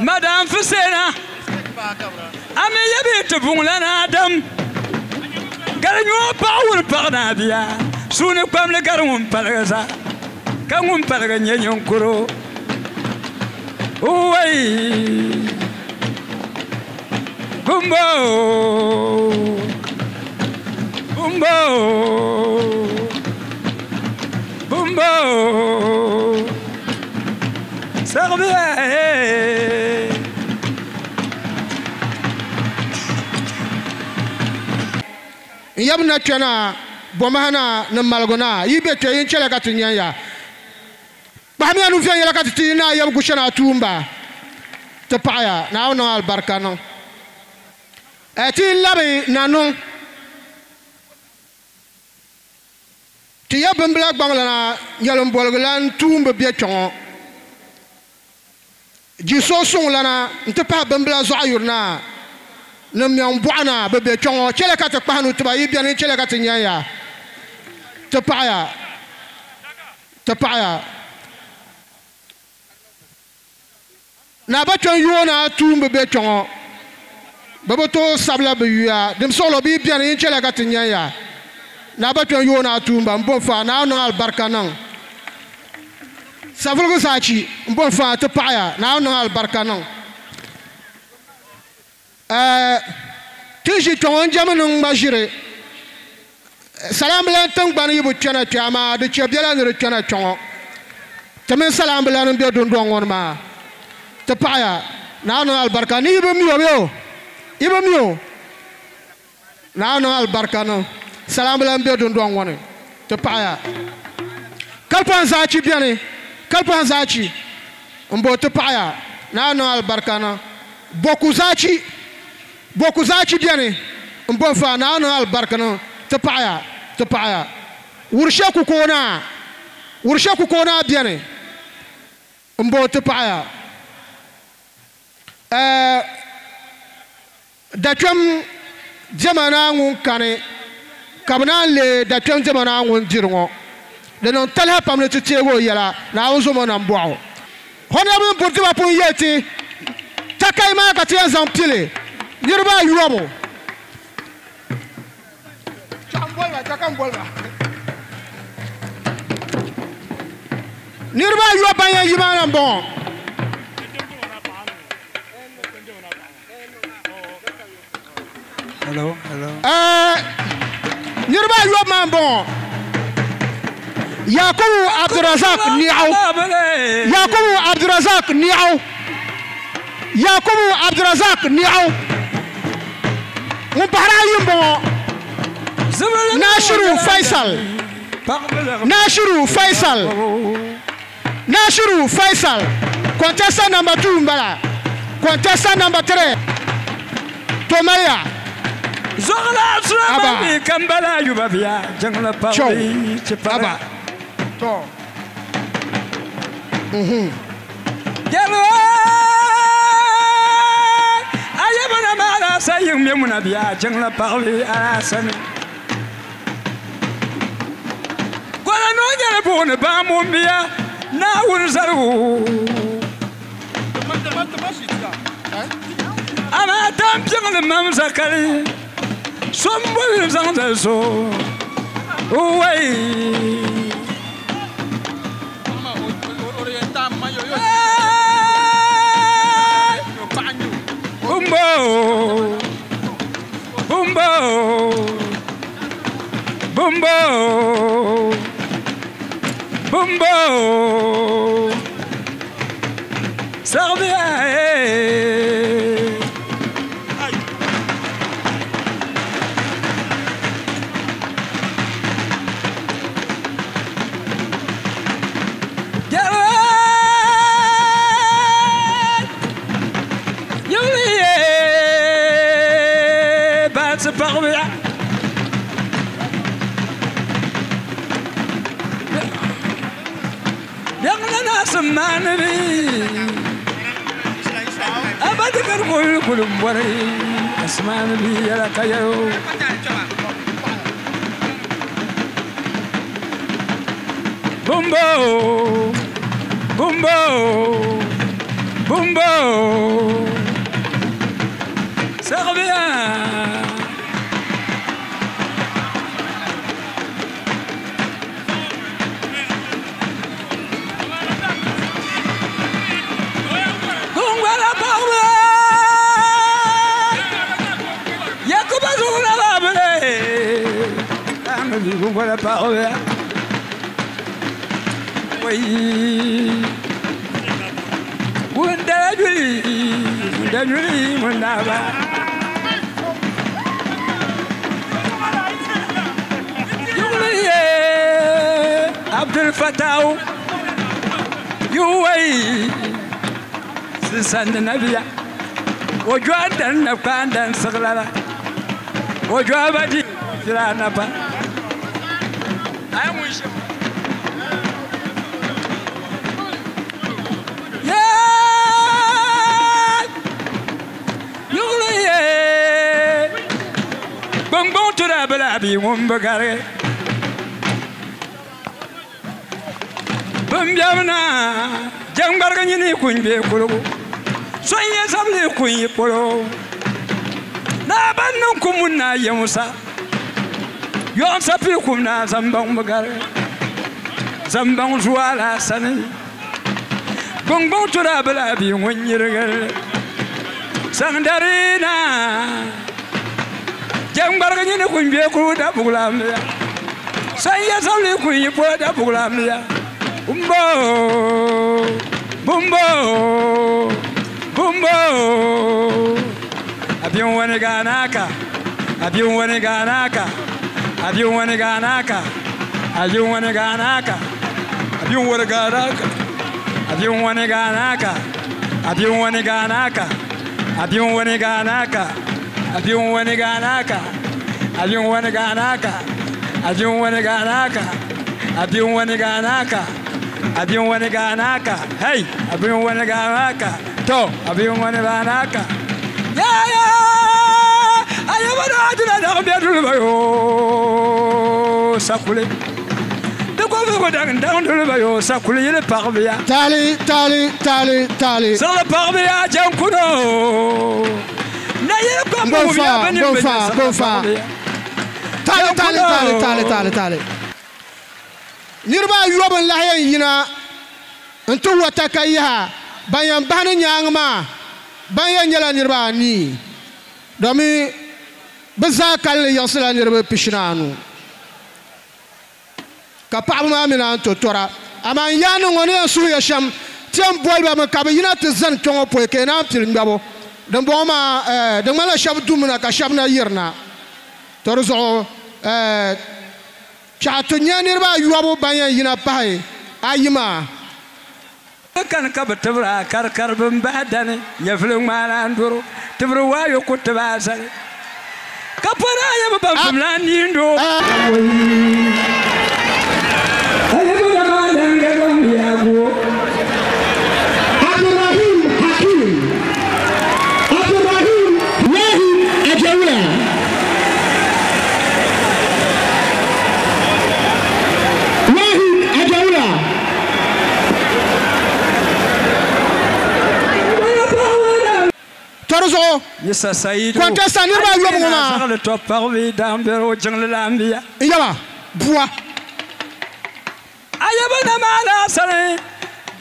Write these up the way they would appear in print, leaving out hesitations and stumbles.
Madame Fusena Ami yabi to bungla Adam Garanyo power parnabia Sune pamle garum palgaza Kamum palganye yonkuro Oi Bumbo Bumbo Bumbo Sarbe Yabna tena bomahana na malgona yibe to yin chela katinya ya bahmi anu fiya yela katina yam kushana tumba te paya na ono albarkano eti labi nanu ti yabem bla banglana yalom bolglan tumba be chon ji so son lana nte pa bembla zo ayurna nam yang buana bebe chongo chele ka te pahanu tuba yibian ni chele ka te nyaya te paya na ba chon yona tum bebe chongo babo to sabla be yuya dem solo bi bian ni chele ka te nyaya na ba chon yona tum ba mbon fa na no albarka nan savulgo sachi mbon fa te paya na no albarka nan tiji ton jamanu majire salam lan tan gban yibu tena tiama de chebela ne tena ton tamen salam lan be don don won ma te paya na no albarka ni yibu miyo na no albarka no salam lan be don don won te paya kalpan zachi biane kalpan zachi mbo te paya na no albarka no boku zachi biane mbon fa na no albarka no te paya wurshe ku kona biane mbo te paya datem jamana ngun kane kabna le datem jamana ngun dirngo de non talha pamle te tewo yala na unzo mo na mbo hona bu porti ba pon yeti takai ma ka te zampile Nirba yuabo. Nirba yuaba ya yimana bon. Hello. Nirba yuaba bon. Yakubu Abdurazak ni'aw. Yakubu Abdurazak ni'aw. Mubarayim bon Nashiru Faisal contestant number 2 mbala contestant number 3 Tomaya Zogla Sulabi Kambala Yubabia Jangla Pauli Chipaba to Sayang memuna dia janganlah parli alasan. Kuala nonya pun bangun dia naun zaru. Ama tampil lemam zakari, sombol zangza so. Uwai. Bumbo Serbia kulum wari asman bi yala kayo Bumbo, bumbo, bumbo. Ça revient. Voilà par oui. Abdul Fattah, you way. Sisand Nabia. Ojuadan Napandan Sagrada. Ojuabadi, Napa. I'm with you. Yeah, you bong to the Balabi, Wombagare. Bumbana, Jambargani, Queen Polo. So, yes, I'm the Queen Polo. Naban no Kumuna Yamusa. Yon sapi kumna zambang bagare zambang juala sani bongbong tura balabi wonyirgal sandarina jambar gani kunje ku da bulamya saya sali kunje po da bulamya umbo bumbo bumbo abion wani ganaka abion wani ganaka Abiu wani ganaka, abiu wani ganaka, abiu wani ganaka, abiu wani ganaka, abiu wani ganaka, abiu wani ganaka, abiu wani ganaka, abiu wani ganaka, abiu wani ganaka, abiu wani ganaka, abiu wani ganaka, hey, abiu wani ganaka, to, abiu wani ganaka, yeah. Sakule. The government down to the Sakule Parvia. Tali. So the Parvia Jankuno. Go far. Tali. Nearby you open Lion Yina until what Takaya, Bayan Banan Yangma, Bayan Yala nearby ni. Domi Bazakal Yosela nearby Pishinanu. Kapama mina to Tora. Aman Yano on a Suyasham, Tiam Boyba Kabina to Zan Tongo Poke and Amtiringabo. The Boma, the Mala Shabdumana Kashabna Yerna. Torzo Chatunya nearby you abo Bayan Yina Pai, Ayima. Kan Kabatavra, Karkarbum Badani, Yaflung Malanduro, Tavra, you could have answered. Kapara, about Landindo. Yes, I say, contestant nearby you the top party down the road, Jungle Lambia. Yama, Bois. I have a man, Sally.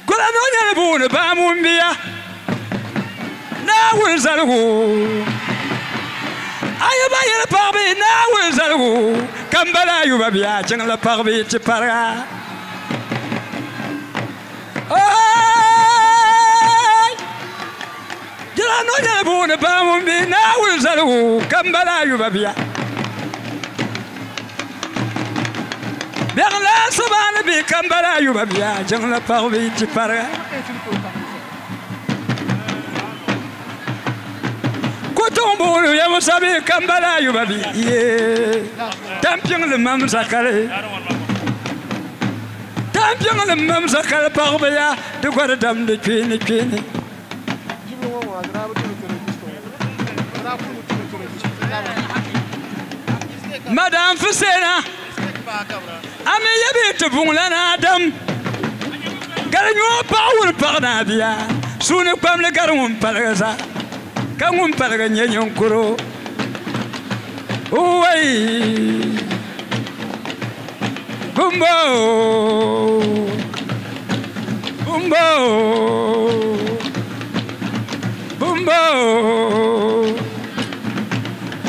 Good on the Bamumbia. Now where's that who? I have a party, now where's that who? Come by you, Babia, Jungle Party, Chipara. I know you're born about me now. Is that who come by you, Babia? There last of all be come by you, Babia, Jungle Party, Chipara. Cotombo, you ever sabi come by you, Babia. Yeah, Tampion the Mamsakale. Tampion the Mamsakale Parbia, the Guadam, the Queen. Madame Fusena, I may be to Bunlan Adam. Garinho Paul Parnabia, soon a family Garum Palagaza, Kamum Palagan Kuro. Away Bumbo Bumbo Bumbo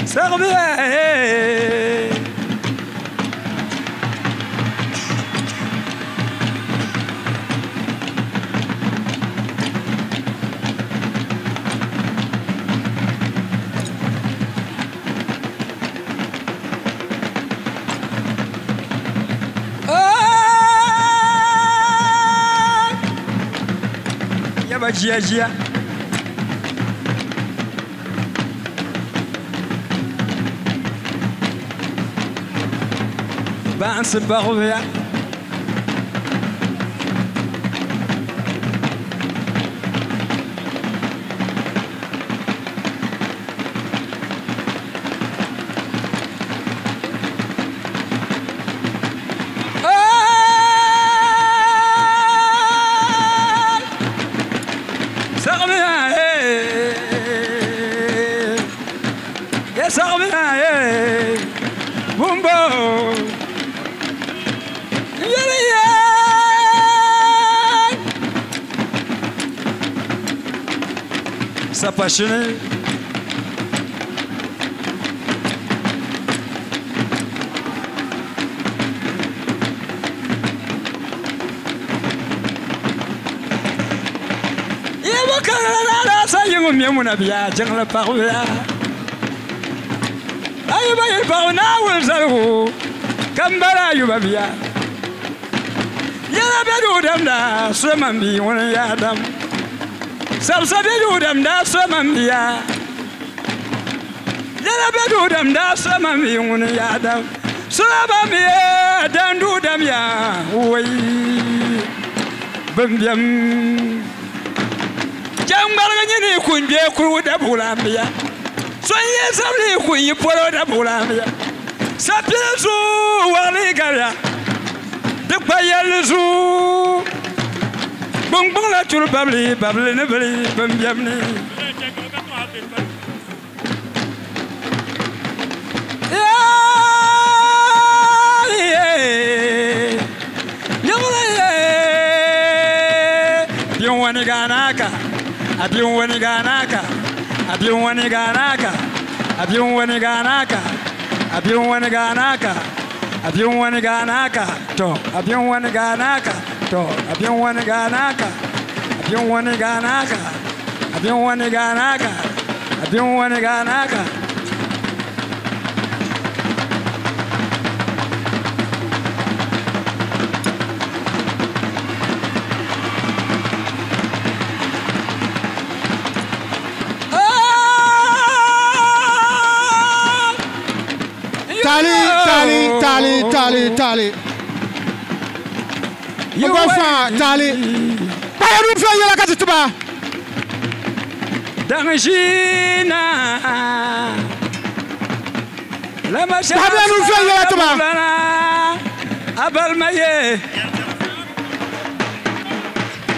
Sarbe Gia Bounce Barvia S'appassioner. Mon bien, tiens la parole. Aïe, bah, par là, où le salon, Kambala, you va bien. Y'a bien d'Odamda, ce mamie, on est Adam. Ça savait d'Odamda, ce mamie. Y'a bien d'Odamda, ce mamie, on est Adam. Ce mamie, Adam d'Odamia, oui. Bumbiam. Jambargani kunje kuda bulambia soye sabli kunyi polo da bulambia sapizu waligala de bayalzu bongbong la tul babli babli ne bali bambiamni ya wani ganaka Abiun wani ganaka, abiun wani ganaka, abiun wani ganaka, abiun wani ganaka, abiun wani ganaka, to abiun wani ganaka, to abiun wani ganaka, abiun wani ganaka, abiun wani ganaka, abiun wani ganaka. Tali. You go for Tali. Buy a room for you like a tuba. Damagina. Lama Buy a room for you like tuba. Abal Maye.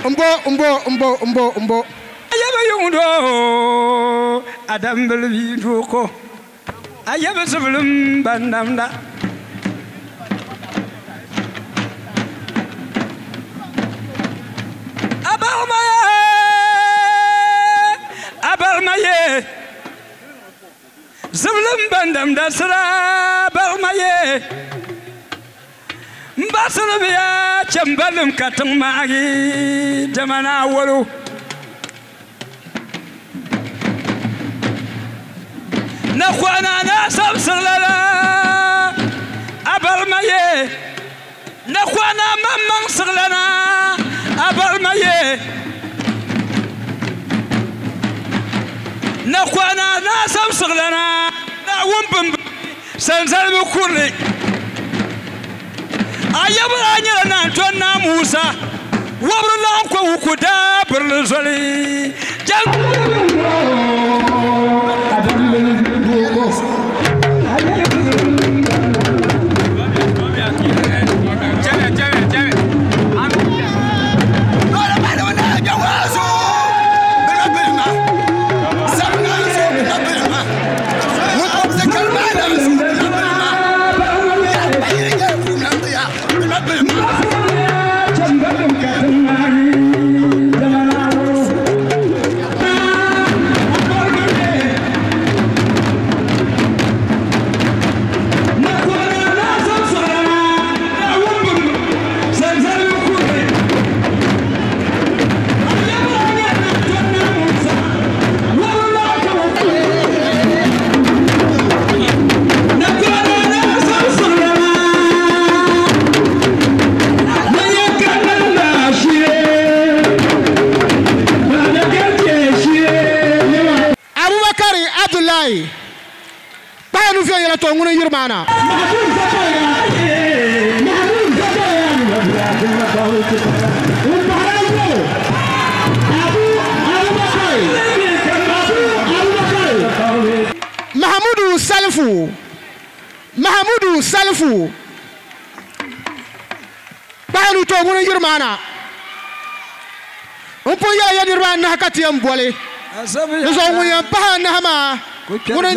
Umbo. Ayaba yundo. Adam Belviduko. Ayaba Subulum Bandamda. Abalmaye Zulum Bandam Dasra Balmaye Basalabia Chambalum Katamagi Jamana Walu Nakwana Nasam Salala Abalmaye Nakwana Mamang Salana Abalmaye Nakwana Nasam Salana Na Wumpum Sansalmu Kurli Ayabanya Nantona Musa Wabrulam Kuda Berluzoli Mahamudu Salfu banu to ngune yirmana on po ya ya dirwa na hakati ambole zo nguya pa na hama ngune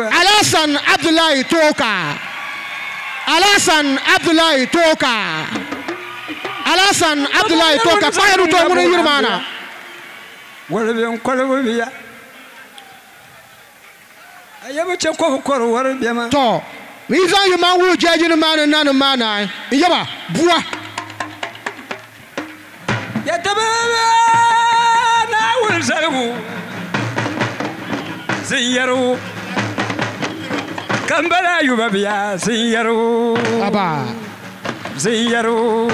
Alasan Abdullahi Toka Alasan Abdullahi Toka Alasan Abdullahi Toka banu to ngune yirmana wala bi on kolo bi ya ayaba che ko ko wala bi ma to mi zan yi man wu jeji ni man na mana yaba buwa ya tababa na wul salbu ziyaru kambala yuba biya ziyaru aba ziyaru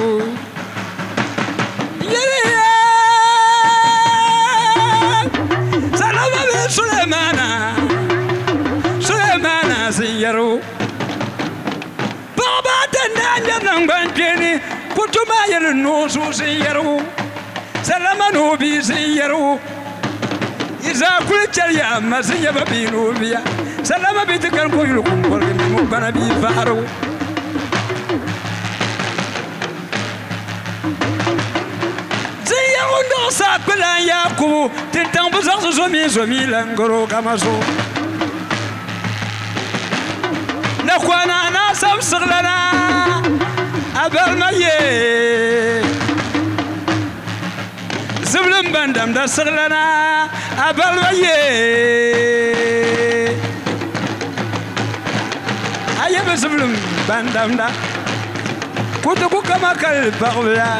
salama bi Sulaimana ziyaru baba tanda nan banjeni kutuma yel no su ziyaru salama no bi ziyaru iza kulchal ya masiya babi no biya salama bi tikal ko yul kum ko mo bana bi faaro ziyaru no sa pela yakubu tintam buzar zomi langoro kamaso نخوانا ناسم صغلنا أبل ميه زبلن بندم دا صغلنا أبل ميه أيام زبلن بندم دا كنتو كما كالبغلا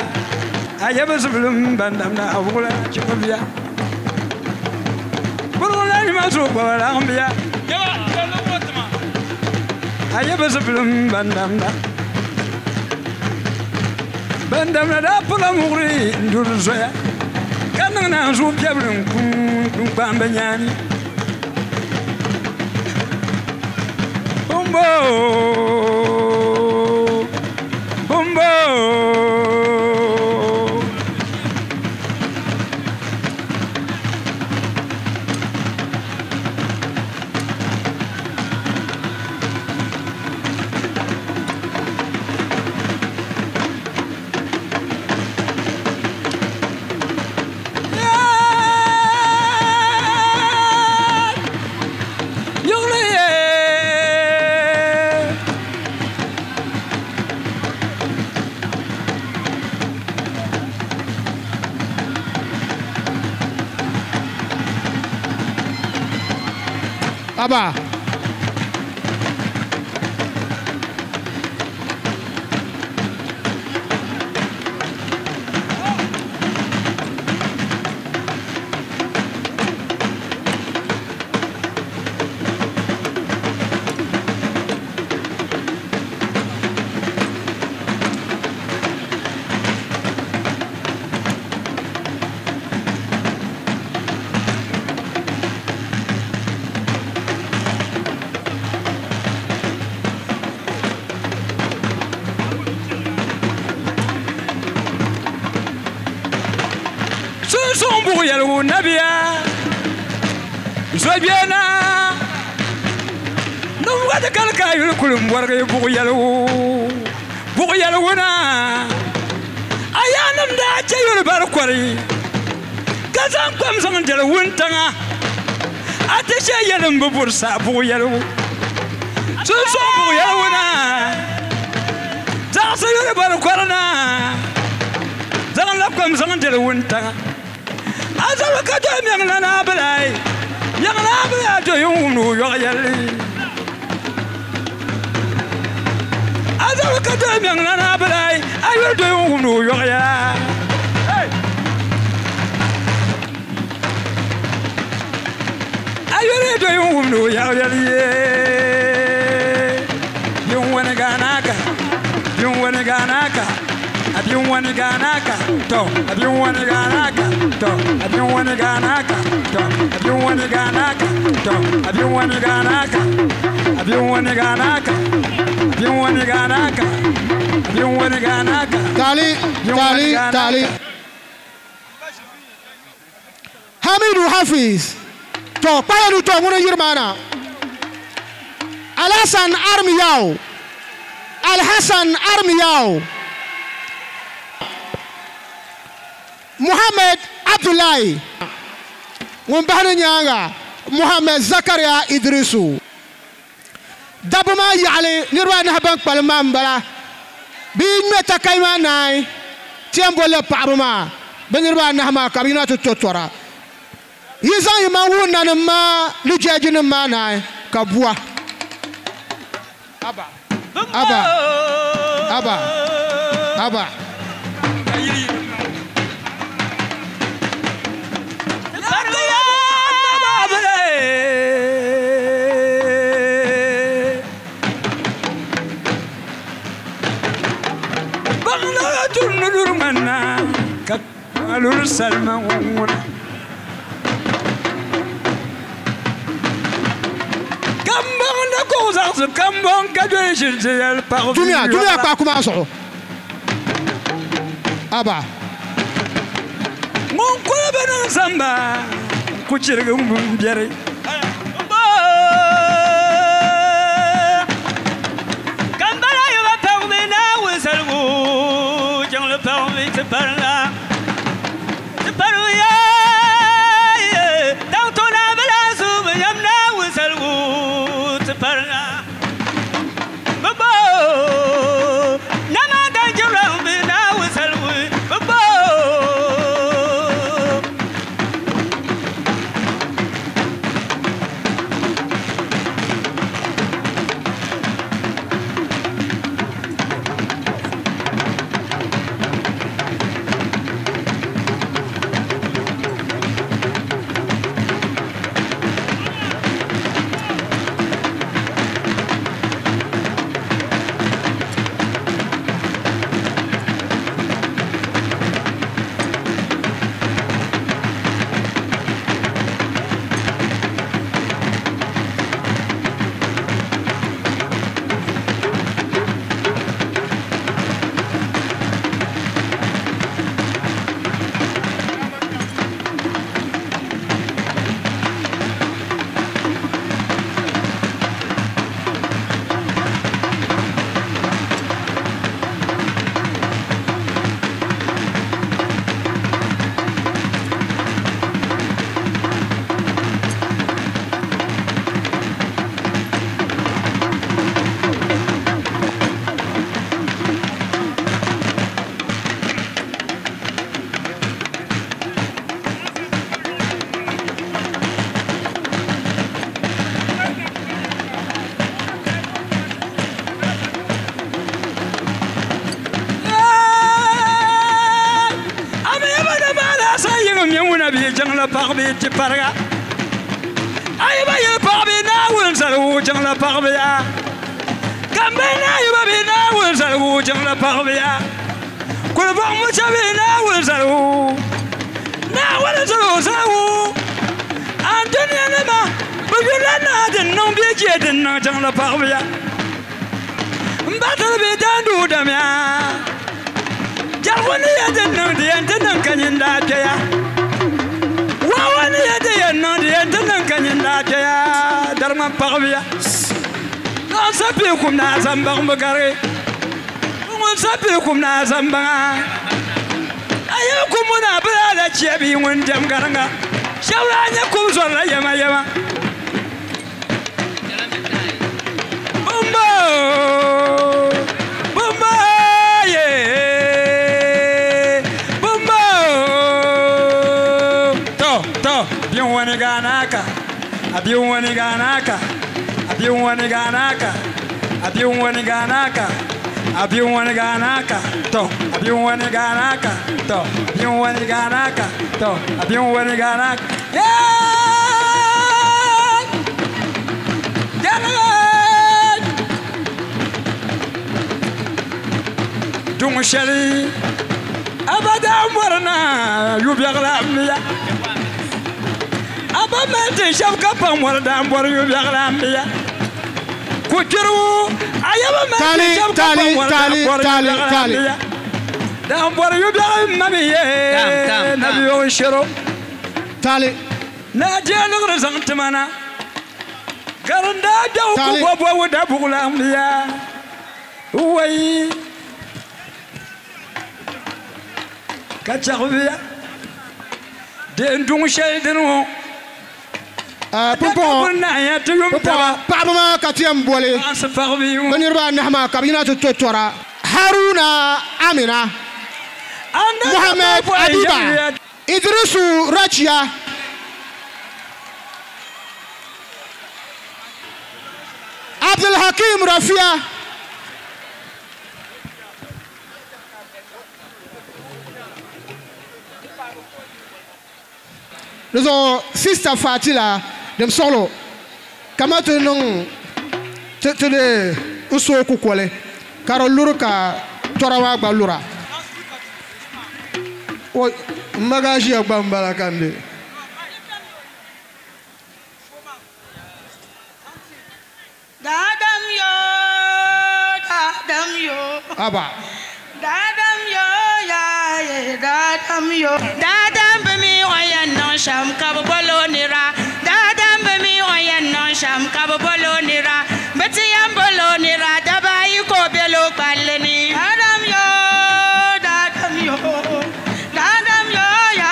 أيام زبلن بندم دا أبغلا شكبيا بغلا ما سوق ولا أمبيا ayaba zablum bandamna da pula mugri ndur zoya kanang na zu piablum kum bamba nyani bombo aba Yalu nabia Zobiana no wada kalka yul kulum warga bugu yalu na ayanam da chayul bar kwari kazam kam sang jala wuntanga atisha yalum bubur sa bugu yalu bugu yalu na za sayul bar kwarna zan la kam sang jala wuntanga azal ka do mi ngana balay yangna bala do yunu yoyali azal ka do mi ngana balay ayo do yunu yoya ayo do yunu yoyali yunwana ganaka abiunwani ganaka to abiunwani ganaka to abiunwani ganaka to abiunwani ganaka to abiunwani ganaka abiunwani ganaka abiunwani ganaka abiunwani ganaka tali Hamidu Hafiz to payanu to ngune yirmana Alhassan Armiyaw Alhassan Armiyaw Muhammad Abdullahi Mumbahana Nyanga Muhammad Zakaria Idrisu Dabuma Yale Nirwa Nabank Palmambala Bin Meta Kaima Nai Tiambola Paruma Benirwa Nahama Kabina Totora Yizan Yaman Nanama Lijajin Mana Kabua Abba Abba Abba Abba Alur Salma Kambang na kozak sa kambang kadweshin siyal pa ko Dunia pa kumaso Aba Mon kula ba ng samba Kuchirga biyari Kambala yung pagme na wisalgu Jang le pagme sa parla Parmi ti parga ay ba ye parmi na wul salu jang la parmi ya kambe na ye ba bi na wul salu jang la parmi ya kul ba mu chabe na wul salu salu antenya na ma bu la na den no bi je den na jang la parmi ya mbatal bi dandu dam ya jawoni ya den no di enten kanyin da ya Wawani yade yanno de yantan kanyin da ta ya darman parbiya non sapi kum na zambang bagare mun sapi kum na zambanga ayo kum na bala da chebi mun jam garanga shawanya kum zorla yama yama bombo bombo ye Abiun wani ganaka, abiun wani ganaka, abiun wani ganaka, abiun wani ganaka, abiun wani ganaka, to, abiun wani ganaka, to, abiun wani ganaka, to, abiun wani ganaka. Dung shali, abada warna, yubiyagla amniya. Aba mente shabka pamwar da mbor yu biaglambiya kujiru ayaba mente shabka pamwar da mbor yu biaglambiya da mbor yu biaglambiya nabi yo shiro tali na jenu rezant mana Karanda da uku da bugulam ya. Uwai. Kacharvia. Dendung shell denu. Pompon. Papa Katiam Bole. Benirba Nahma Kabina to Totora. Haruna Amina. Mohamed Abiba. Idrisu Rachia. Abdul Hakim Rafia. Nous avons Sister Fatila, dem solo. Comment tu non te de uso kukwale. Karo luruka torawa balura. O magaji agbambala kande. Dadam yo. Aba. Dadam yo ya dadam yo. Dadam bimi oyan non sham kabolonira. Dadam bimi oyan non sham kabolonira. Betiyam bolonira dabai ko belo baleni. Dadam yo. Dadam yo ya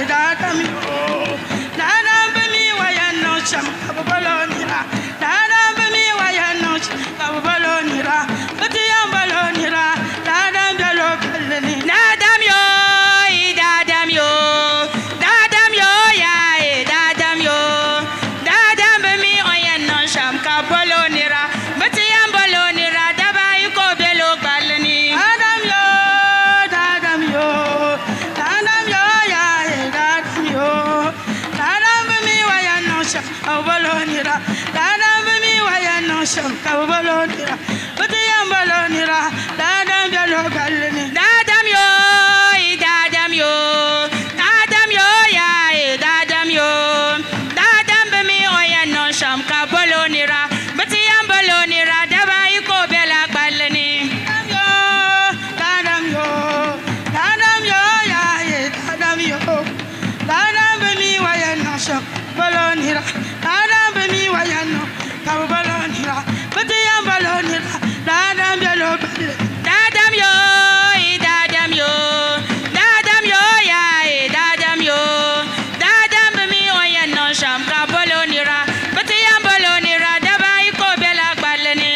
dadam yo. Dadam bimi oyan non sham kabolonira. Dadam bimi oyan non sham kabolonira. Betiyam bolonira. Dadam belo baleni. Dadam yo. Dadam yo. Dadam yo ya dadam yo. Dadam bimi oyan non sham kabolonira. Betiyam bolonira dabai ko belo baleni. Dadam yo. Dadam yo. Dadam yo ya dadam yo. Dadam bimi oyan non sham kabolonira. Dadam bimi oyan non sham kabolonira. Betiyam bolonira dadam belo baleni. Dadam yo. Dadam yo. Dadam yo ya dadam yo. Dadam bimi oyan non sham kabolonira. Betiyam bolonira dabai ko bela baleni. Dadam yo. Dadam yo ya dadam yo. Dadam bimi oyan non sham bolonira. Dadam bimi oyan non kabolonira. Betiyam bolonira dadam belo baleni. Dadam yo. Dadam yo. Dadam yo ya dadam yo. Dadam bimi oyan non sham kabolonira. Betiyam bolonira dabai ko bela baleni.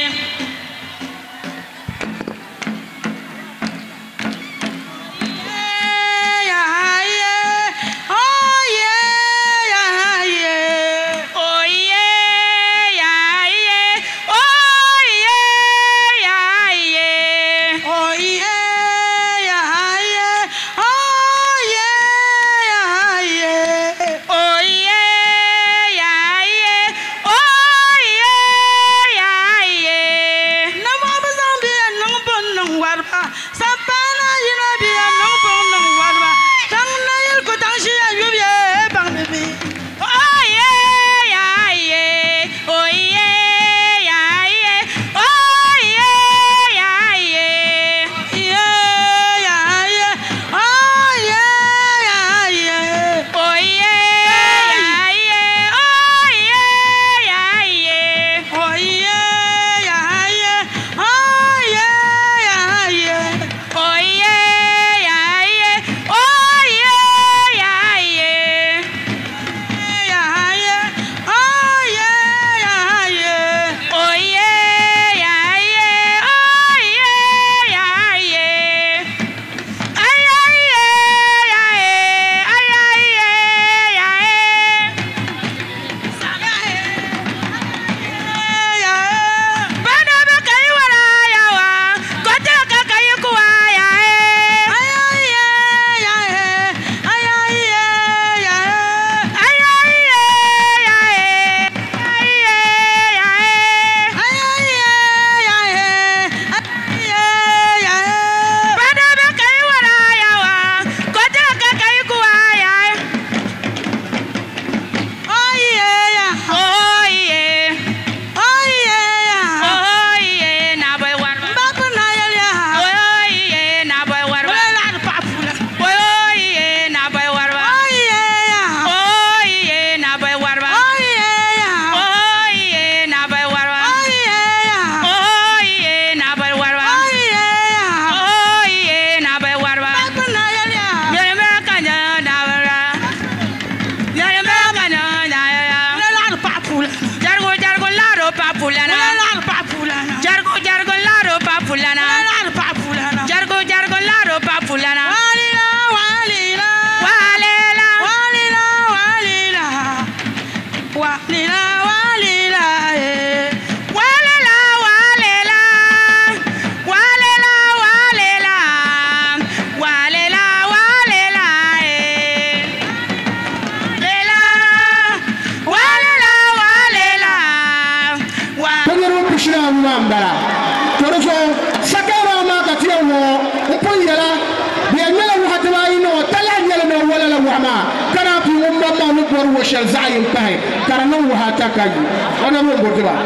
shall Zion Pie, Karano Hatakayu. Honorable Bourgeois.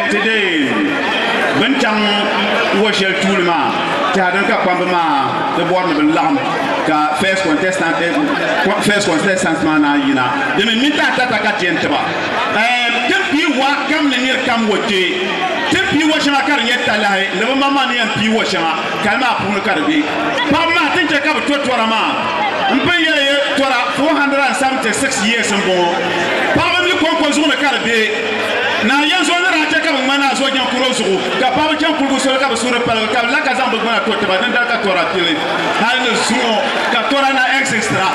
Today, Bencham Washel Tulma, Tadanka Pambama, the born of the lamb, first contestant mana, the Minta Tataka Gentaba. Tempi walk come near come with you. Tempi Washama Carrietta, Never Mamma and P. Washama, Kalma Punakabi. Pama, think I come to Torama. I'm paying 476 years and more. Pama, you compose on a Caribbean. Na yanzu wani raja kama mana zo jan kurozo ka pa jan kulgu so ka sura pa ka la ka zambo mana to ba dan ka tora tele hal no sumo ka tora na extra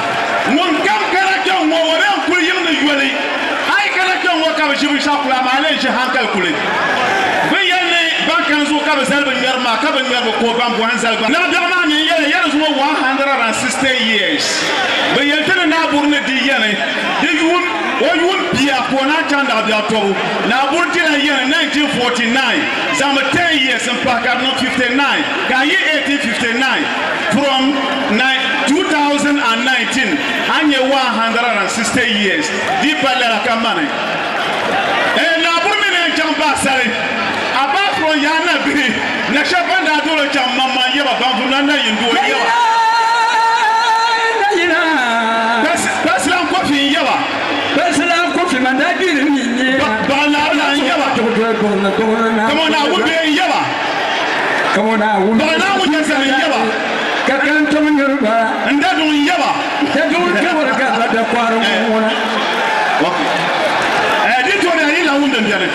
mon kam kala jan mo wala kul yim na yole ay kala jan wo ka jibi sha kula ma le je hankal kule be yelle ba kan zo ka zalba yarma ka ban yarma ko ban bu hanzal ba na da ma ni yelle yelle zo 160 years be yelle na burne di yelle de yum Oyun Pia Kona Chanda Biato, Naburtina year 1949, some 10 years in Placard 59, Kaye 1859, from 2019, and 160 years, deeper Lakamane. And Naburmina Jambasari, apart from Yana B, Nashabanda Dolo Mama Yaba Bambunana in Duya. That's Lam Coffee Yaba. Come on, I would be Yaba. Come on, I would be Yaba. And that one Yaba. That don't cover the quarter. I did what I need. I wouldn't get it.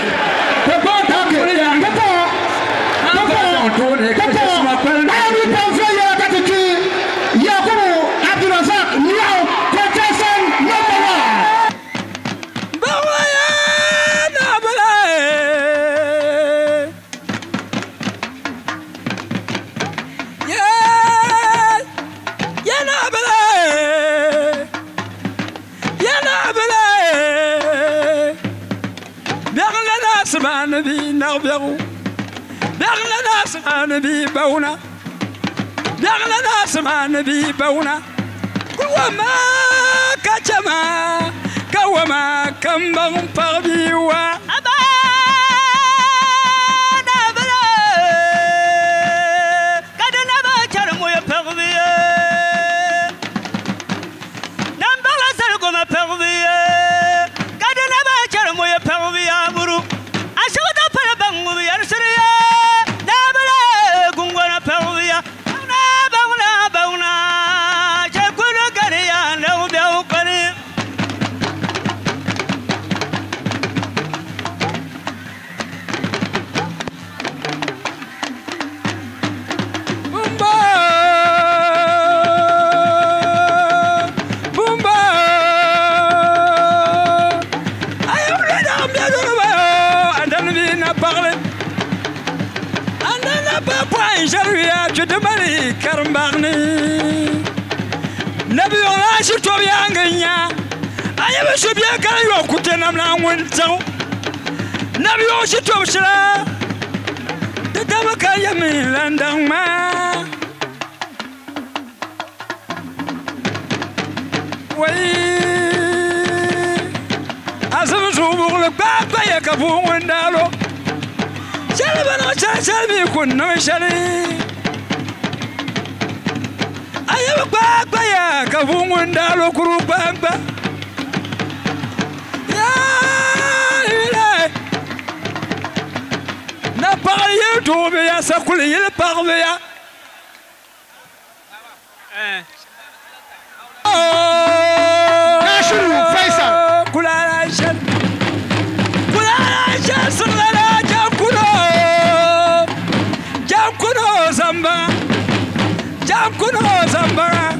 نبي بونا دغنا سما نبي بونا كوما كجما كوما كم بم بغبيوا أبا نبلا كدنا بشرمو يبغبيا نبلا سرقو ما بغبيا كدنا بشرمو يبغبيا برو أشودا فلبنغو يرسريا Karambagni Nabi Allah shito bianganya ayaba shobia kala yo kutena mla wontaw Nabi yo shito bishra de dabaka yamin landang ma way azam zubul baba yakabu wandalo shalbano shalbi kunno shali ayaba gbagba ya kavungu ndalo kuru gbagba ya ile na pariye tobe ya sakule ile parve ya Nashuru Faisal kulala shan sallala jamkuno zamba kuno zambara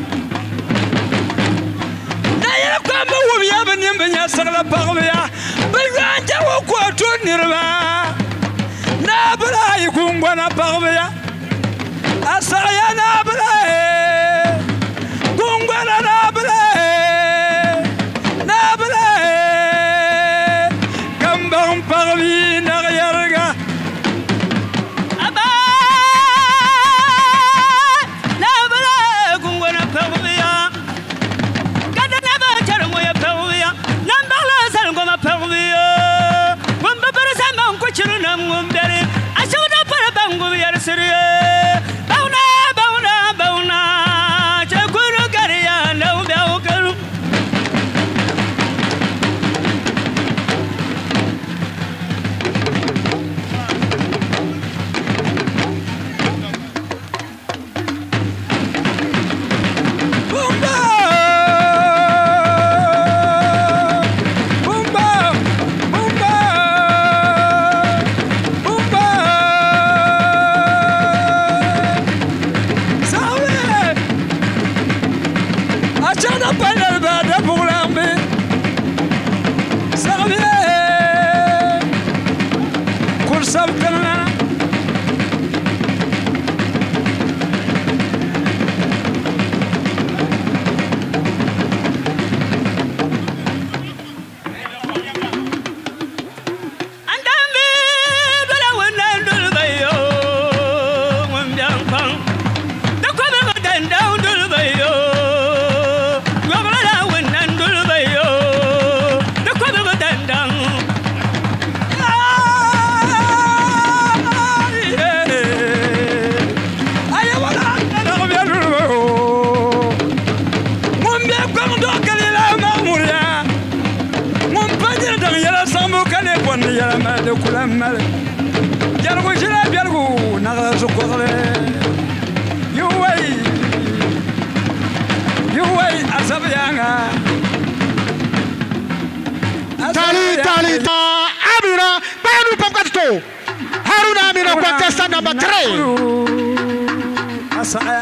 na yela kwamba wubi ya banyembe nya sagala pagya biganja woko tunirba na bala yikungwa na pagya asaya na bala kungwa na bala kambam pagbi na yarga aba na bala sabtana كلام جرغو جلاب جرغو نغزو قضلي يوي أسب يانا Tali Amina Banu Pamkato Haruna Amina contestant number 3 Asaya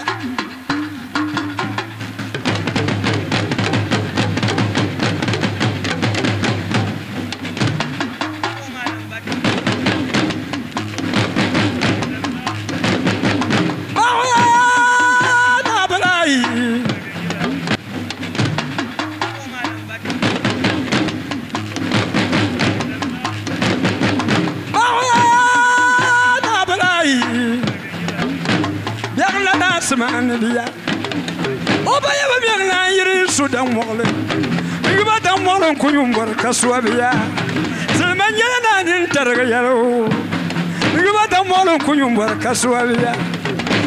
Mandia Obaya Biana Yiri Sudan Wall. You got a Molon Kuyumber Kaswabia Selmania in Terrayaro. You got a Molon Kuyumber Kaswabia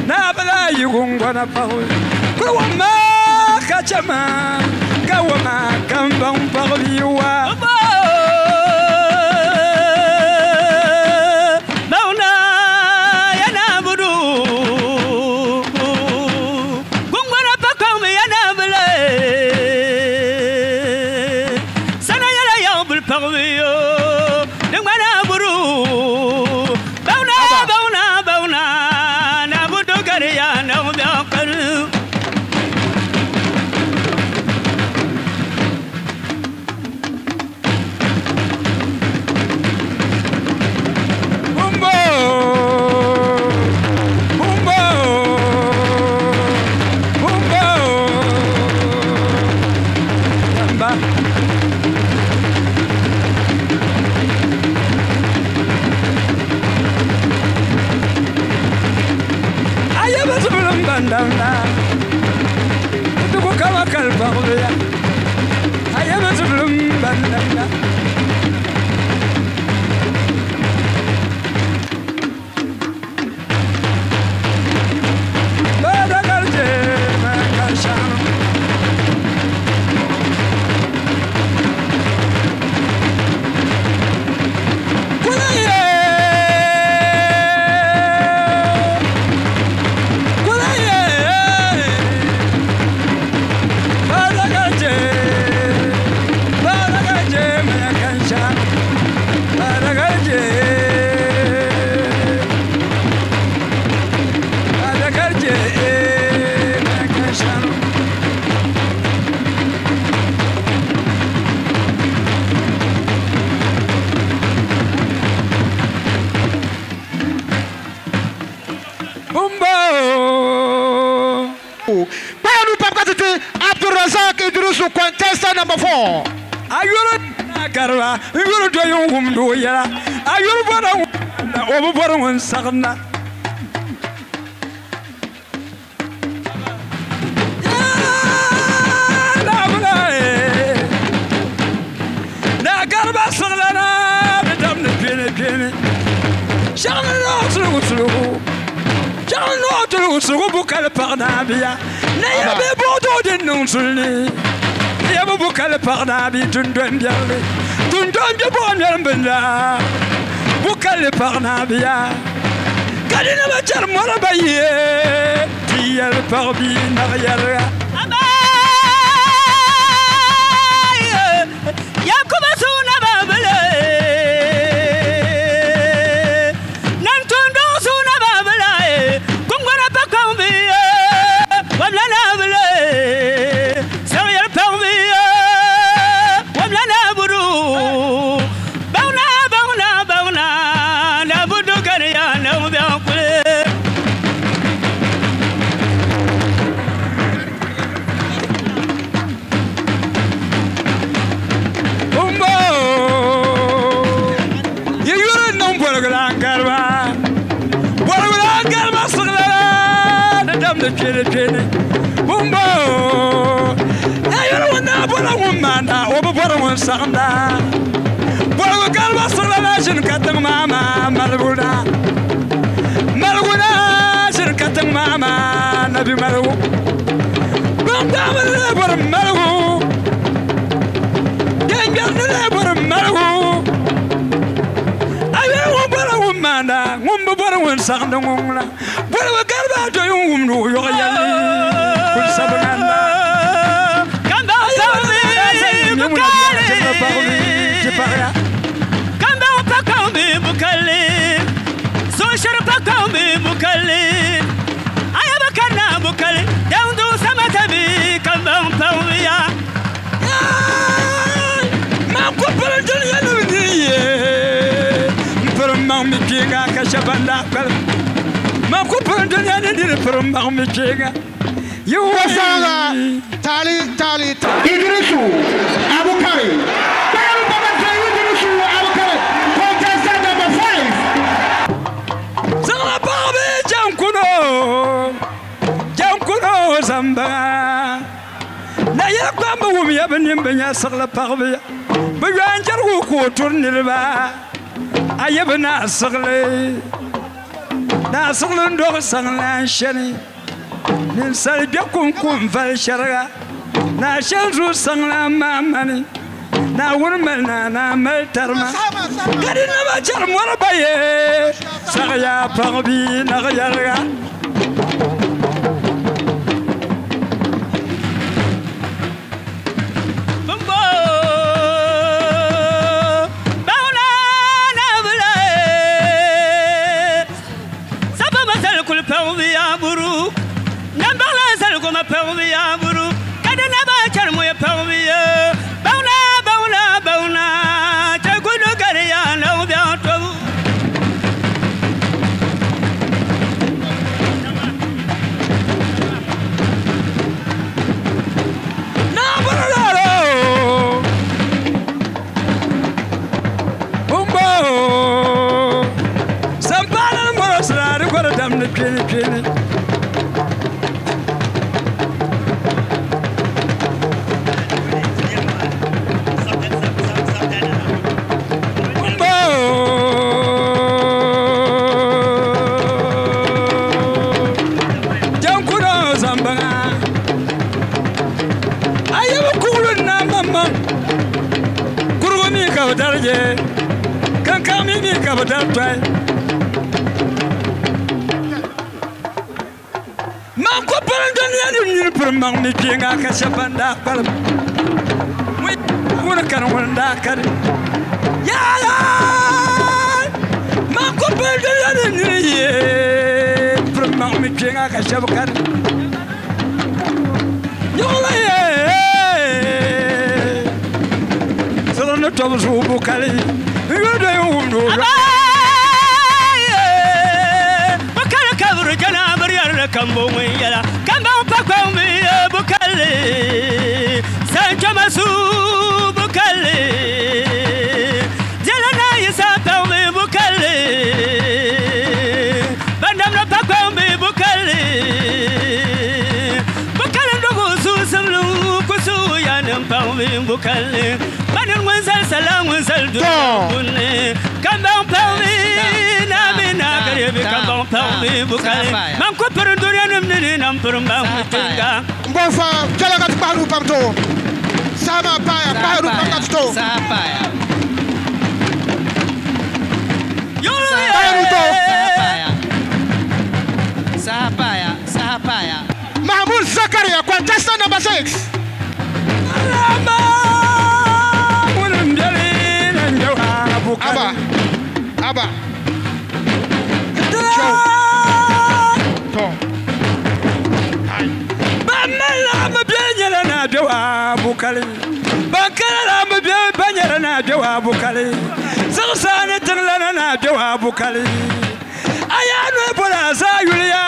Nabala you won't gonna power. Kawama Kachama Kawama Kambang Pavliwa Contestant number 4. Are you Karwa? You will do your home do ya? Are you over one Sagna? Nagarba Salana, Madame the Penny. Shall not lose. Shall not lose Bukalparnabia. Never bought in Nunsully. Bukal Parnabi, Tundun Bialy, Tundun Bibonbenda, Bukal Parnabia, Kadina Charmorabaye, Tiel Parbi, Mariara. Yakubasuna Babele, Nantundo Suna Babele, Kungara Pakambi, Wablanabele, Serial Parbi. Bauna, بولغلان كرما بولغلان كرما صغلا ندم لكيني بومبو أيوة ونا بولا ومانا وبورا ونساندا بولغلان كرما صغلا شنكتم ماما ملغونا ملغونا شنكتم ماما نبي ملغو بندام اللي ملغو جنجر اللي ملغو مانا غم بورون ساندونغلا بورو غربا تو يوم يو يالي كل سبنا كاندا سامي بكالي كاندا باكامي بكالي سوشر باكامي بكالي ايا بكنا بكالي داوندو سماتبي كاندا باويا ما كوبل الدنيا نوديه Mam mikinga kashabanda kal mam ko pandanya ni from mam mikinga you Kasanga tali Idrisu Abukari Baru Baba Idrisu Abukari contestant number 5 Sala Babe Jankuno Zamba na yakamba wumi yabanim banya sala Babe bayanjar ko turnilba أيبنا صغلي نا صغلن دوغ صغلان شني ننسل بيكم كم فالشرغة نا شنزو صغلان مامني نا ورملنا نا ملترما قدنا ما جرم ورباية صغيا بغبي نغيرغا Mang mi kinga kashabanda kal we kan wanda kal ya la ma ko belde ya ni ye mang mi kinga kashabkan yo la ye solo no to su bukali yo de undo bakala kabru jana bariyar kambo yala kambo pakwami bukale sancho masu bukale jelana yisa pawme bukale bandam no pakwami bukale bukale ndogo susulu kusu yanam pawme bukale banan wansal salam wansal dunne kamba pawme na mina karebe kamba pawme bukale man ko perunduri nam nini nam perumba mutinga Mbofa jalagat baru pamto sama paya baru pamto Sapaya baru to Sapaya Mahmoud Zakaria contestant number 6 Aba bukali bakala ma be banyara na dewa bukali zarsane tirlana na dewa bukali ayano bola za yuliya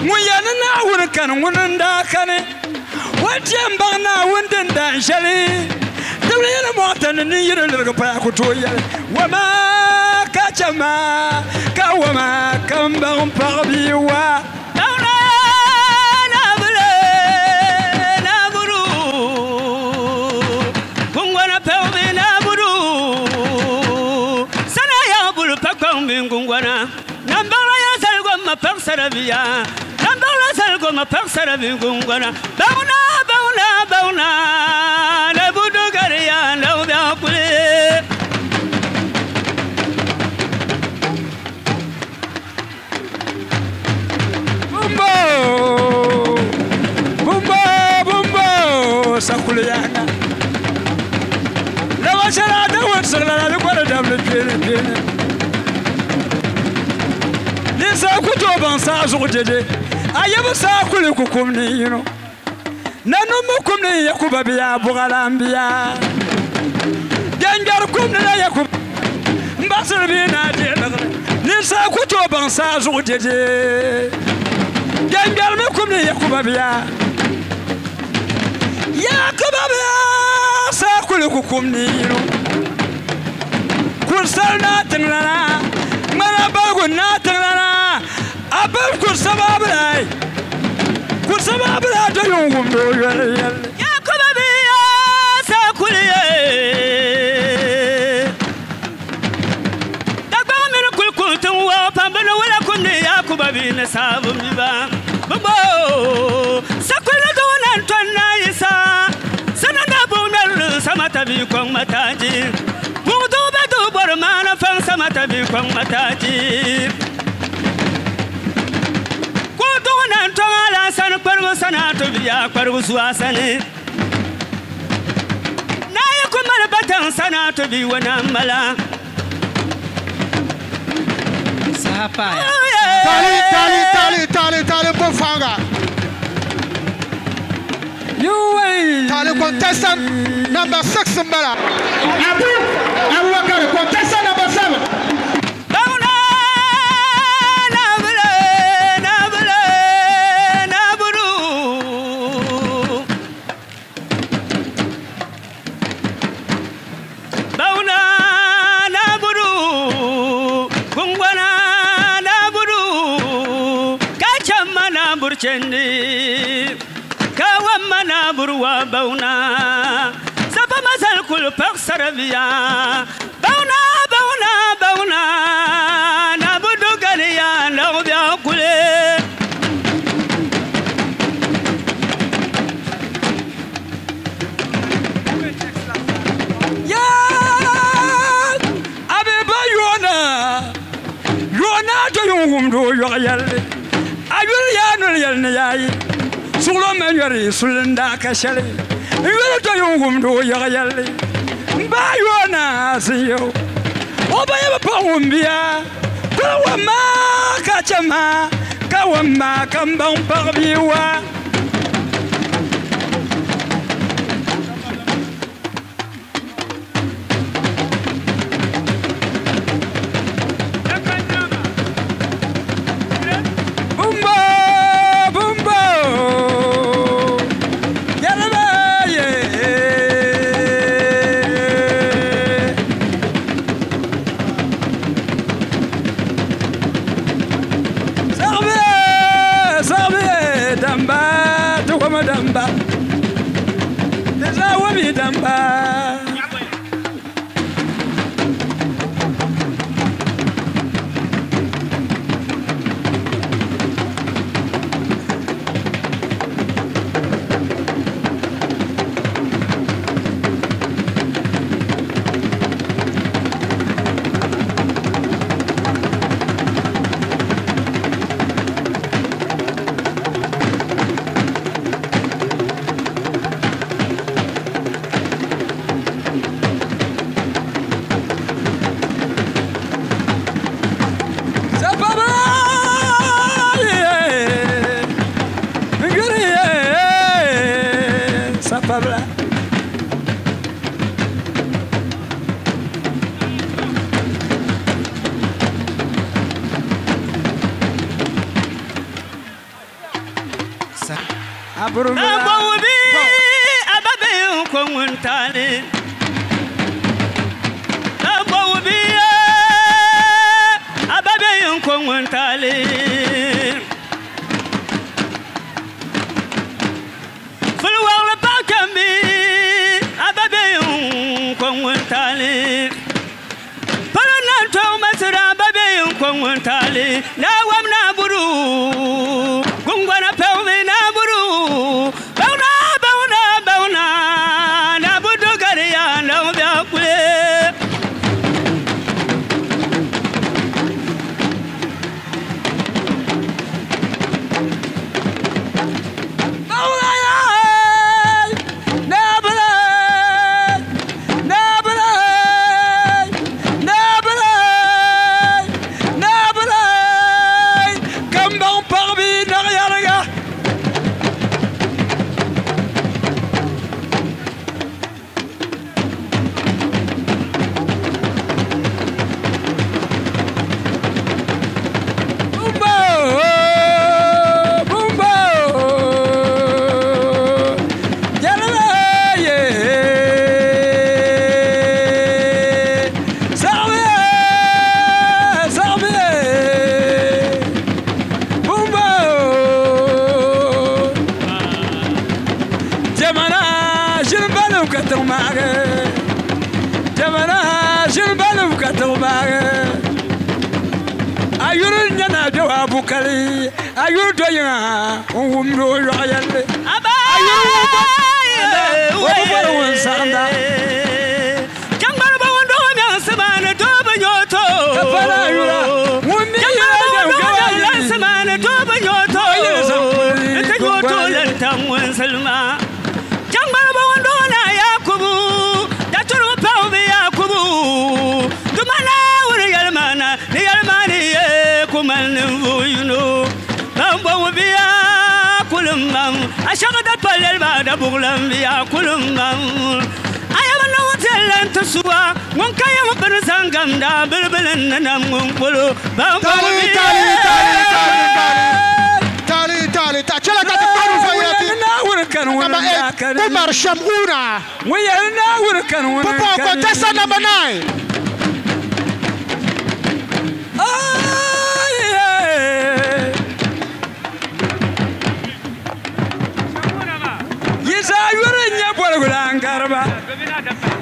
muyana na wurkan wununda kane wajen bana wundin dan shali dawle yana motan ni yiro lirga pa ku to yale wama ka كوما كم بغم بغبيوا Sarabia, Nambala Salgoma Park Sarabinguna, Bauna, Bauna, Bauna, Nabudogaria, Naudapule. Bumbo, Bumbo, Bumbo, Sakuliana. Never shall I do what Salana, what a double pin. Sa kuto ban sa zugjeje ayeba sa kule kukumni yino nanu mukumni yakuba biya bugalambia jangar kumni na yakub mbasir bi na de ni sa kuto ban sa zugjeje jangar mukumni yakuba biya sa kule kukumni yino kursalna tinglana mana bagu na tinglana abel kursabab lay do yungum do yal yakuba biya sa kuliye dagba min kulkul tun wa pambana wala kunni yakuba bi na sabum biba babo sakula do nan ton na isa sananda bunal samata bi kon mataji budo bedo bor mana fan samata bi kon mataji san pargo sanato biya pargo suasane nayi kuma batan sanato bi wana mala sapa tali bofanga you way tali contestant number 6 mbala abu wakar contestant number 7 Chendi kawamana burwa bauna sapa masal kul pak sarabia bauna bauna bauna nabudu galia nawbia kule ya abeba yona do yungum do yalle ayul yanul yalne yayi sulo men yori sulnda kashale yul to yungum do yalle ba yona siyo obaya ba umbia kawama kachama kawama kambang parbiwa damba deza wami damba Nabobi ababe konguntale Nabobi tali ful wala pa kambi ababe kon tali parana to masra ababe kon tali na wamna buru gungwana pewe na buru bauna na budu gariya na byakule Bukali ayu doya umro royale ayu ayu sanda jangar bawondo nya samana to banyoto fara yura wumi ya samana to banyoto ta yoto lan tamwan salma jangar bawondo na yakubu da turu pawbe yakubu dumana wuri yalmana ni yalmani kumal أشغل الطلل بعد بغلم بيا كلهم أيام النوتيل أنت سوا وانكايم برزان قمدا بلبلن نمون بلو تالي تشلا تتبارو فياتي وركن وركن عمر شمعونا ويانا وركن وركن بابا كنتسا نبناي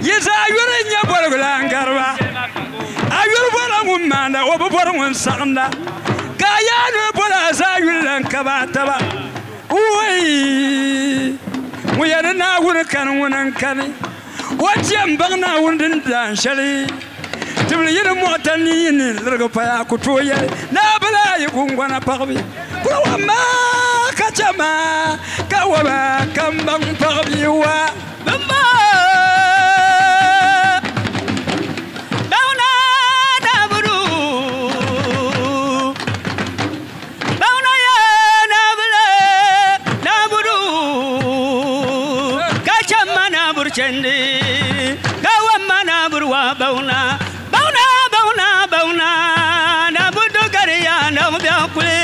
Yesa yurenya borgulan garba ayur borangun manda oborangun sanda kaya no bora sayulan kabataba uyi muyana na wurkan wunan kani wajam bagna wundin dan shali tibli yin motani yin lirga paya kutoya na bala yugungwana pagbi kuwama kachama kawaba kambang pagbi wa bamba Chendi, Gawamana Burwa Bauna, Nabudu Garia, no Biakule.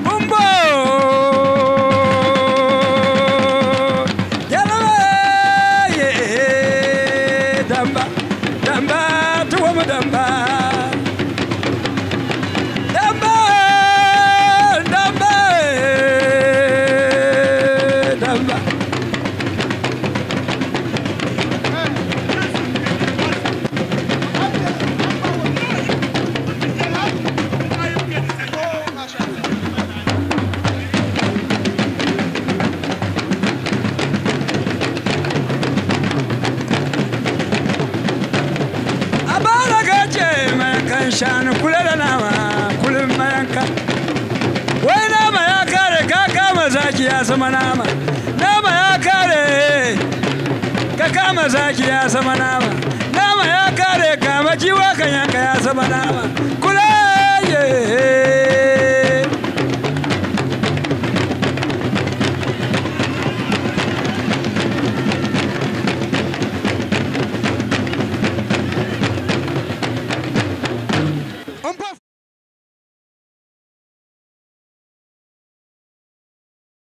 Bumbo, Yellow, Damba. Shan kulala nama kulum mayanka wai nama ya kare ka kama zaki ya sama nama ya kare ka kama zaki ya sama nama ya kare kama jiwa kan yanka ya sama nama kulaye